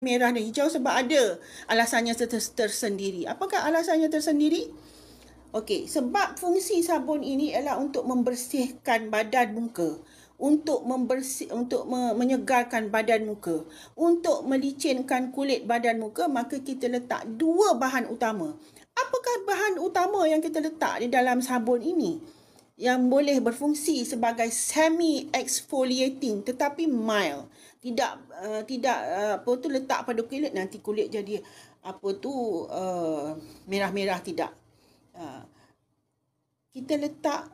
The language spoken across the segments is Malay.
merah dan hijau sebab ada alasannya tersendiri. Apakah alasannya tersendiri? Okey, sebab fungsi sabun ini ialah untuk membersihkan badan muka, untuk menyegarkan badan muka, untuk melicinkan kulit badan muka, maka kita letak dua bahan utama. Apakah bahan utama yang kita letak di dalam sabun ini? Yang boleh berfungsi sebagai semi exfoliating tetapi mild, tidak letak pada kulit nanti kulit jadi merah-merah, tidak. Kita letak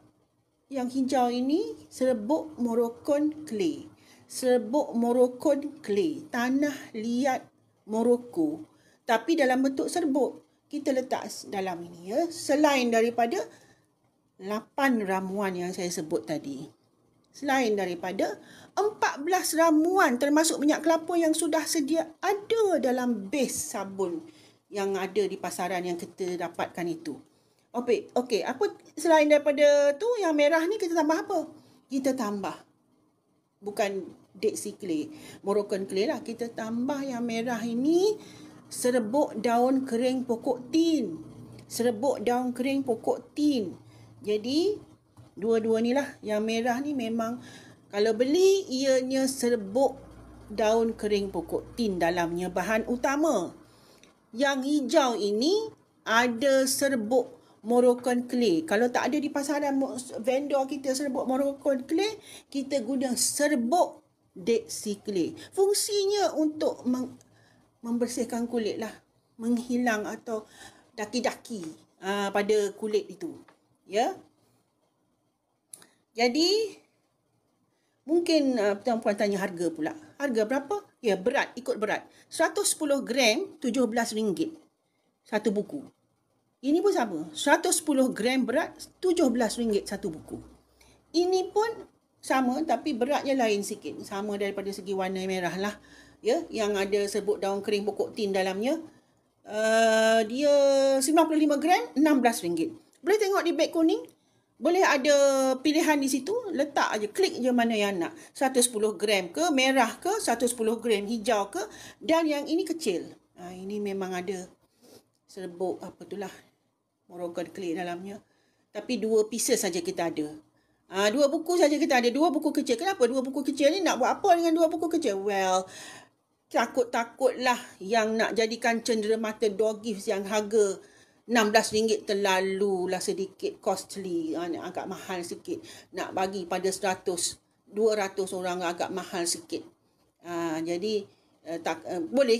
yang hijau ini serbuk Moroccan clay. Serbuk Moroccan clay, tanah liat Morocco, tapi dalam bentuk serbuk. Kita letak dalam ini, ya, selain daripada 8 ramuan yang saya sebut tadi. Selain daripada 14 ramuan termasuk minyak kelapa yang sudah sedia ada dalam base sabun yang ada di pasaran yang kita dapatkan itu. Okey, apa selain daripada tu yang merah ni kita tambah apa? Kita tambah bukan Dead Sea Clay, Moroccan Clay lah. Kita tambah yang merah ini serbuk daun kering pokok tin. Serbuk daun kering pokok tin. Jadi dua-dua ni lah. Yang merah ni memang kalau beli ianya serbuk daun kering pokok tin dalamnya bahan utama. Yang hijau ini ada serbuk Moroccan Clay. Kalau tak ada di pasaran vendor kita serbuk Moroccan Clay, kita guna serbuk Dead Sea Clay. Fungsinya untuk membersihkan kulit lah, menghilang atau daki-daki pada kulit itu, ya. Jadi mungkin tuan-puan tanya harga pula. Harga berapa? Ya, berat, ikut berat. 110 gram RM17 satu buku. Ini pun sama. 110 gram berat RM17 satu buku. Ini pun sama tapi beratnya lain sikit. Sama daripada segi warna merah lah. Ya, yang ada serbuk daun kering pokok tin dalamnya. Dia 95 gram RM16. Boleh tengok di beg kuning. Boleh ada pilihan di situ. Letak aja, klik je mana yang nak. 110 gram ke, merah ke, 110 gram hijau ke. Dan yang ini kecil. Ini memang ada serbuk Moroccan Clay dalamnya. Tapi 2 pieces saja kita ada. 2 buku saja kita ada. 2 buku kecil. Kenapa 2 buku kecil ni? Nak buat apa dengan 2 buku kecil? Well, takut-takutlah yang nak jadikan cenderamata door gifts yang harga RM16 terlalulah sedikit costly, agak mahal sikit. Nak bagi pada 100, 200 orang agak mahal sikit. Jadi boleh